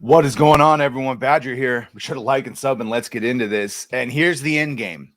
What is going on, everyone? Badger here. Be sure to like and sub, and let's get into this. And here's the end game.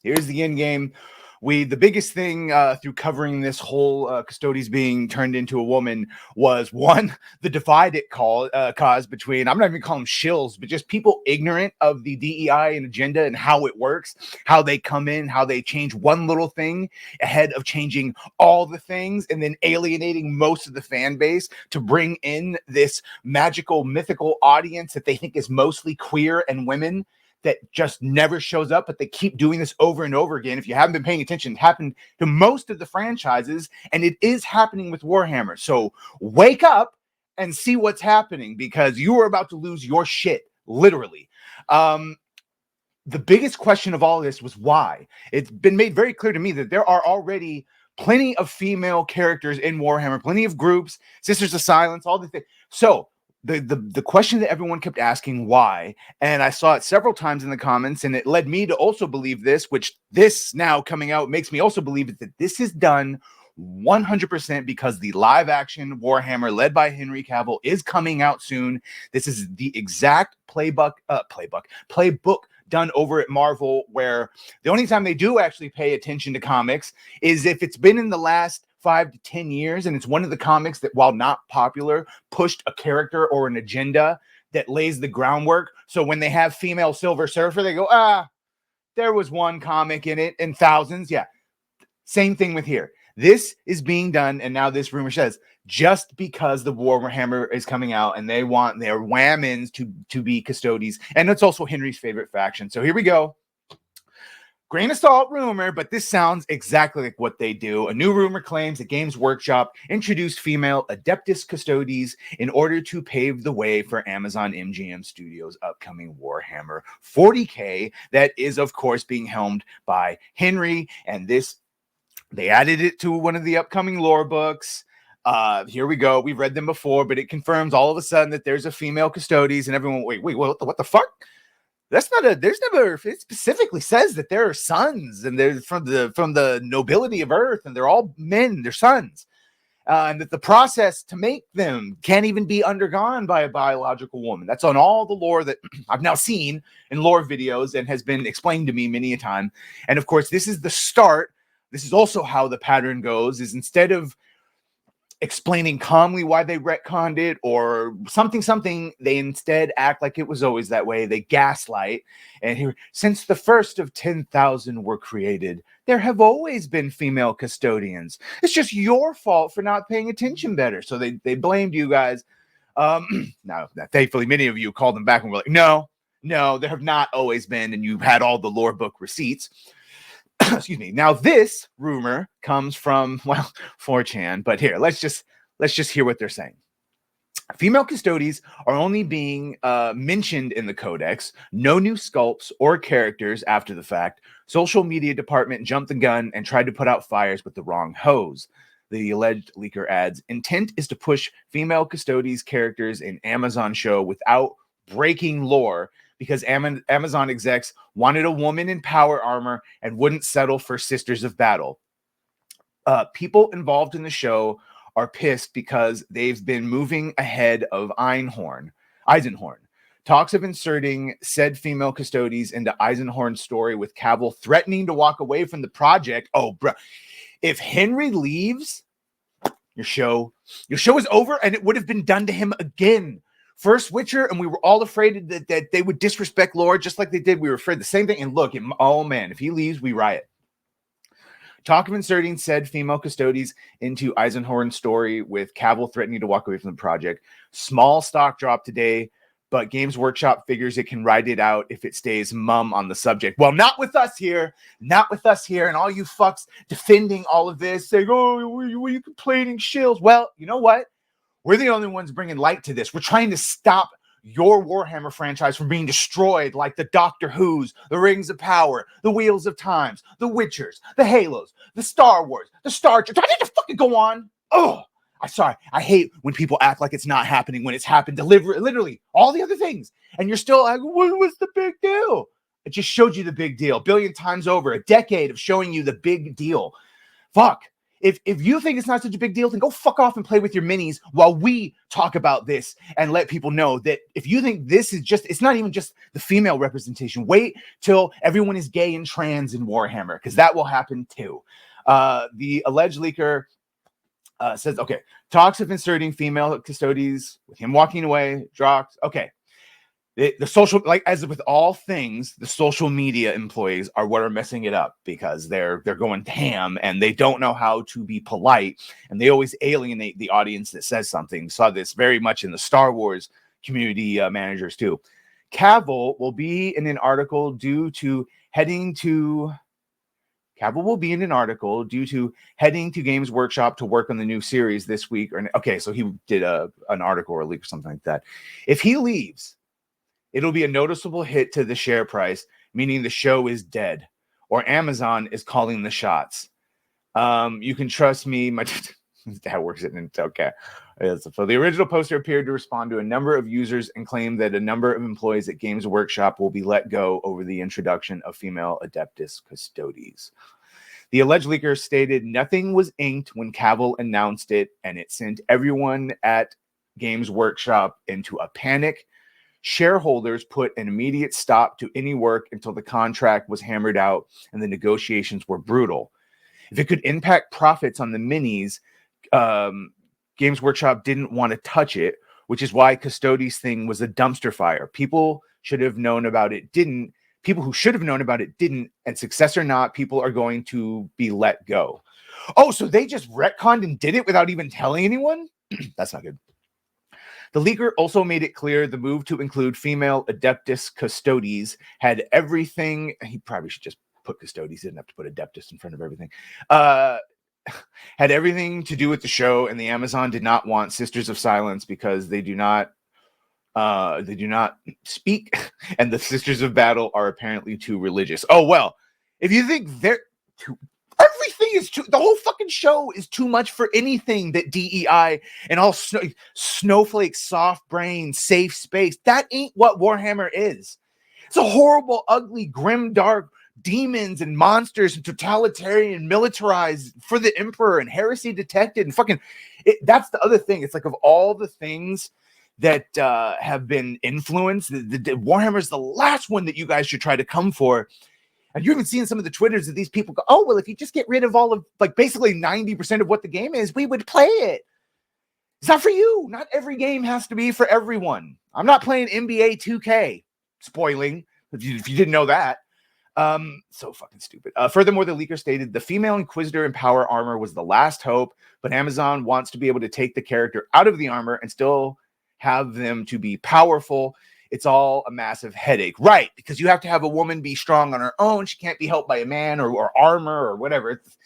The biggest thing through covering this whole Custodes being turned into a woman was one, the divide it caused between, I'm not even calling them shills, but just people ignorant of the DEI and agenda and how it works, how they come in, how they change one little thing ahead of changing all the things, and then alienating most of the fan base to bring in this magical, mythical audience that they think is mostly queer and women that just never shows up, but they keep doing this over and over again. If you haven't been paying attention, it happened to most of the franchises, and it is happening with Warhammer. So wake up and see what's happening, because you are about to lose your shit, literally. The biggest question of all this was why. It's been made very clear to me that there are already plenty of female characters in Warhammer, plenty of groups, Sisters of Silence, all the things. So the question that everyone kept asking, why, and I saw it several times in the comments, and it led me to also believe this, which this now coming out makes me also believe that this is done 100% because the live action Warhammer led by Henry Cavill is coming out soon. This is the exact playbook done over at Marvel, where the only time they do actually pay attention to comics is if it's been in the last 5 to 10 years, and it's one of the comics that, while not popular, pushed a character or an agenda that lays the groundwork. So when they have female Silver Surfer, they go, there was one comic in it and thousands. Yeah, same thing with here. This is being done, and now this rumor says, just because the Warhammer is coming out and they want their whammons to be Custodes, and it's also Henry's favorite faction. So here we go. Grain of salt rumor, but this sounds exactly like what they do. A new rumor claims that Games Workshop introduced female Adeptus Custodes in order to pave the way for Amazon MGM Studios' upcoming Warhammer 40K that is, of course, being helmed by Henry. And this, they added it to one of the upcoming lore books. Here we go. We've read them before, but it confirms all of a sudden that there's a female Custodes, and everyone, wait, what the fuck? There's never, it specifically says that there are sons, and they're from the nobility of Earth, and they're all men, they're sons. And that the process to make them can't even be undergone by a biological woman. That's on all the lore that I've now seen in lore videos and has been explained to me many a time. And of course, this is the start. This is also how the pattern goes, is instead of explaining calmly why they retconned it or something, they instead act like it was always that way. They gaslight. And here, since the first of 10,000 were created, there have always been female custodians. It's just your fault for not paying attention better. So they blamed you guys. Now, thankfully, many of you called them back and were like, no, there have not always been, and you've had all the lore book receipts. Excuse me. Now, this rumor comes from, 4chan, but here, let's just hear what they're saying. Female Custodes are only being mentioned in the codex. No new sculpts or characters after the fact. Social media department jumped the gun and tried to put out fires with the wrong hose. The alleged leaker adds, intent is to push female Custodes characters in Amazon show without breaking lore, because Amazon execs wanted a woman in power armor and wouldn't settle for Sisters of Battle. People involved in the show are pissed because they've been moving ahead of Eisenhorn. Talks of inserting said female Custodes into Eisenhorn's story, with Cavill threatening to walk away from the project. Oh, bro. If Henry leaves, your show is over, and it would have been done to him again. First Witcher, and we were all afraid that they would disrespect lore just like they did. We were afraid the same thing. And look, oh man, if he leaves, we riot. Talk of inserting said female Custodes into Eisenhorn's story, with Cavill threatening to walk away from the project. Small stock drop today, but Games Workshop figures it can ride it out if it stays mum on the subject. Well, not with us here. And all you fucks defending all of this, saying, oh, were you complaining, shills? Well, you know what? We're the only ones bringing light to this. We're trying to stop your Warhammer franchise from being destroyed like the Doctor Who's, the Rings of Power, the Wheels of Times, the Witchers, the Halos, the Star Wars, the Star Trek. Do I need to fucking go on? Oh, I'm sorry. I hate when people act like it's not happening when it's happened. Literally, all the other things. And you're still like, what's the big deal? It just showed you the big deal. A billion times over. A decade of showing you the big deal. Fuck. if you think it's not such a big deal, then go fuck off and play with your minis while we talk about this and let people know that if you think this is just, it's not even just the female representation. Wait till everyone is gay and trans in Warhammer, because that will happen too. The alleged leaker says, okay, talks of inserting female Custodes with him walking away, drops. Okay. The social, like as with all things, the social media employees are what are messing it up, because they're going ham and they don't know how to be polite, and they always alienate the audience that says something. Saw this very much in the Star Wars community managers too. Cavill will be in an article due to heading to Games Workshop to work on the new series this week. Okay, so he did an article or a leak or something like that. If he leaves, it'll be a noticeable hit to the share price, meaning the show is dead, or Amazon is calling the shots. You can trust me. My dad works at Nintendo. Okay. So the original poster appeared to respond to a number of users and claimed that a number of employees at Games Workshop will be let go over the introduction of female Adeptus Custodes. The alleged leaker stated nothing was inked when Cavill announced it, and it sent everyone at Games Workshop into a panic. Shareholders put an immediate stop to any work until the contract was hammered out, and the negotiations were brutal. If it could impact profits on the minis, Games Workshop didn't want to touch it, which is why Custodes thing was a dumpster fire. People should have known about it, didn't. People who should have known about it didn't, and success or not, people are going to be let go. Oh, so they just retconned and did it without even telling anyone? That's not good. The leaker also made it clear the move to include female Adeptus Custodes had everything. He probably should just put Custodes. He didn't have to put Adeptus in front of everything. Had everything to do with the show, and the Amazon did not want Sisters of Silence because they do not speak, and the Sisters of Battle are apparently too religious. Oh, well, if you think they're too, everything is too, the whole fucking show is too much for anything that DEI and all snowflake, soft brain, safe space. That ain't what Warhammer is. It's a horrible, ugly, grim, dark demons and monsters and totalitarian, militarized for the Emperor and heresy detected and fucking. That's the other thing. It's like, of all the things that have been influenced, the Warhammer is the last one that you guys should try to come for. And you're even seeing some of the Twitters that these people go, oh, well, if you just get rid of all of, like, basically 90% of what the game is, we would play it. It's not for you. Not every game has to be for everyone. I'm not playing NBA 2K. Spoiling, if you didn't know that. So fucking stupid. Furthermore, the leaker stated the female Inquisitor in power armor was the last hope, but Amazon wants to be able to take the character out of the armor and still have them to be powerful. It's all a massive headache, right? Because you have to have a woman be strong on her own. She can't be helped by a man or armor or whatever. It's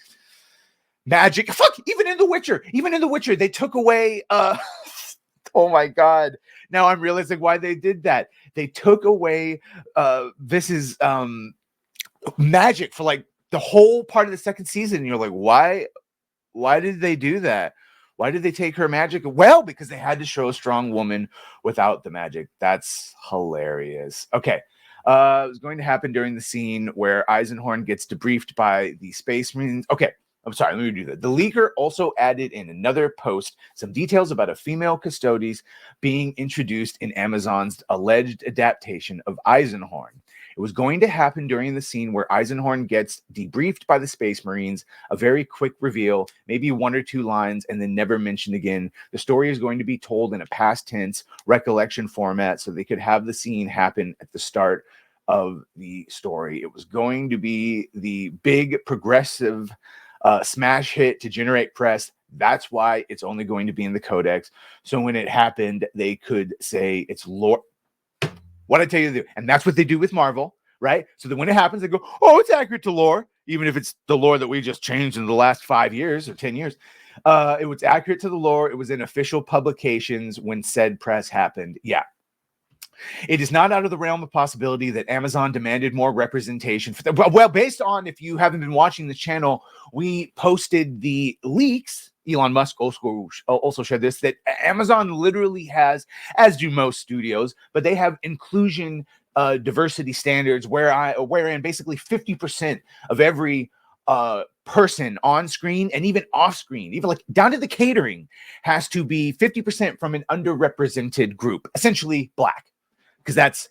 magic. Fuck, even in The Witcher, they took away oh my God. Now I'm realizing why they did that. They took away this is magic for like the whole part of the second season. And you're like, why did they do that? Why did they take her magic? Well, because they had to show a strong woman without the magic. That's hilarious. Okay. It was going to happen during the scene where Eisenhorn gets debriefed by the Space Marines. Okay. I'm sorry, let me do that. The leaker also added in another post some details about a female Custodes being introduced in Amazon's alleged adaptation of Eisenhorn. It was going to happen during the scene where Eisenhorn gets debriefed by the Space Marines, a very quick reveal, maybe one or two lines, and then never mentioned again. The story is going to be told in a past tense recollection format so they could have the scene happen at the start of the story. It was going to be the big progressive smash hit to generate press. That's why it's only going to be in the codex. So when it happened, they could say it's lore. What I tell you to do. And that's what they do with Marvel, right? So that when it happens, they go, oh, it's accurate to lore, even if it's the lore that we just changed in the last 5 years or 10 years. It was accurate to the lore. It was in official publications when said press happened. Yeah. It is not out of the realm of possibility that Amazon demanded more representation for well, based on, if you haven't been watching the channel, we posted the leaks. Elon Musk also shared this, that Amazon literally has, as do most studios, but they have inclusion diversity standards wherein basically 50% of every person on screen and even off screen, even like down to the catering, has to be 50% from an underrepresented group, essentially Black, because that's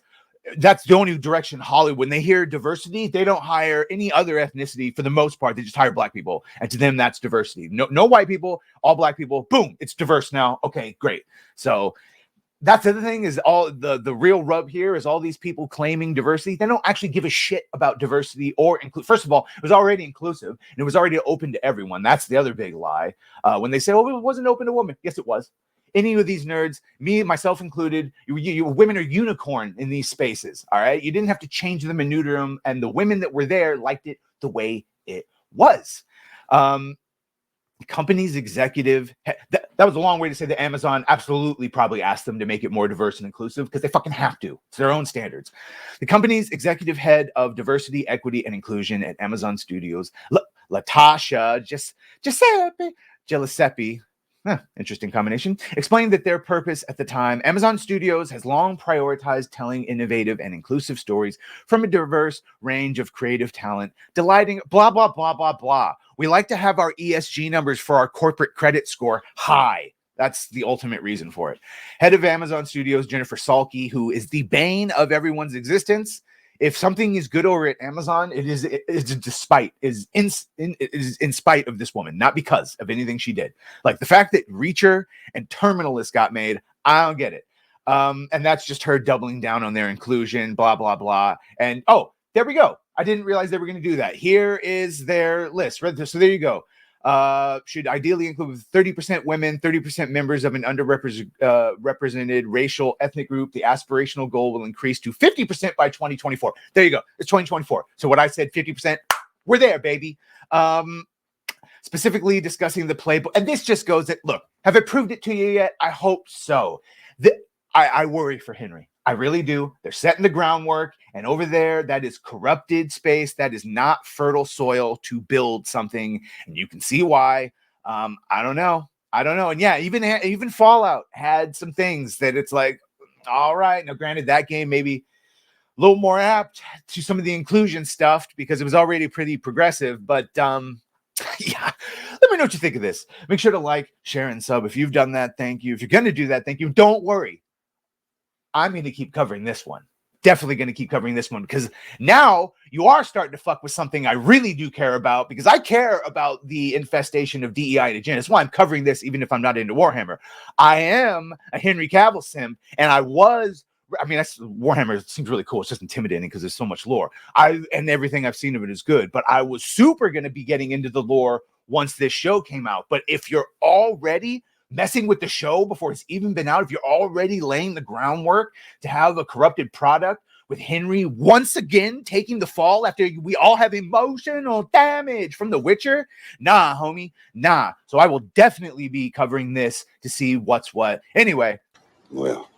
the only direction Hollywood, when they hear diversity, they don't hire any other ethnicity for the most part. They just hire Black people. And to them, that's diversity. No white people, all Black people. Boom, it's diverse now. Okay, great. So that's the other thing, is all the real rub here is all these people claiming diversity. They don't actually give a shit about diversity or include. First of all, it was already inclusive and it was already open to everyone. That's the other big lie. When they say, oh, it wasn't open to women. Yes, it was. Any of these nerds, me, myself included, you women are unicorn in these spaces, all right? You didn't have to change them and neuter them, and the women that were there liked it the way it was. The company's executive, that was a long way to say that Amazon absolutely probably asked them to make it more diverse and inclusive, because they fucking have to. It's their own standards. The company's executive head of diversity, equity, and inclusion at Amazon Studios, Latasha Giuseppe, interesting combination, explained that their purpose at the time, Amazon Studios has long prioritized telling innovative and inclusive stories from a diverse range of creative talent, delighting blah, blah, blah, blah, blah. We like to have our ESG numbers for our corporate credit score high. That's the ultimate reason for it. Head of Amazon Studios, Jennifer Salke, who is the bane of everyone's existence. If something is good over at Amazon, it is in spite of this woman, not because of anything she did. Like the fact that Reacher and Terminalist got made, I don't get it. And that's just her doubling down on their inclusion, blah, blah, blah. And oh, there we go. I didn't realize they were going to do that. Here is their list. So there you go. Should ideally include 30% women, 30% members of an underrepresented racial ethnic group. The aspirational goal will increase to 50% by 2024. There you go. It's 2024. So what I said, 50%, we're there, baby. Specifically discussing the playbook. And this just goes that, look, have I proved it to you yet? I hope so. I worry for Henry. I really do. They're setting the groundwork, and over there, that is corrupted space. That is not fertile soil to build something, and you can see why. I don't know. And yeah, even Fallout had some things that it's like, all right. Now, granted, that game maybe a little more apt to some of the inclusion stuff because it was already pretty progressive, but yeah, let me know what you think of this. Make sure to like, share, and sub. If you've done that, thank you. If you're going to do that, thank you. Don't worry. I'm going to keep covering this one. Definitely going to keep covering this one, because now you are starting to fuck with something I really do care about, because I care about the infestation of DEI and agenda. That's why I'm covering this, even if I'm not into Warhammer. I am a Henry Cavill sim, and Warhammer seems really cool. It's just intimidating because there's so much lore. And everything I've seen of it is good, but I was super going to be getting into the lore once this show came out. But if you're already messing with the show before it's even been out, if you're already laying the groundwork to have a corrupted product with Henry once again taking the fall after we all have emotional damage from The Witcher, nah, homie, nah. So I will definitely be covering this to see what's what. Anyway. Well,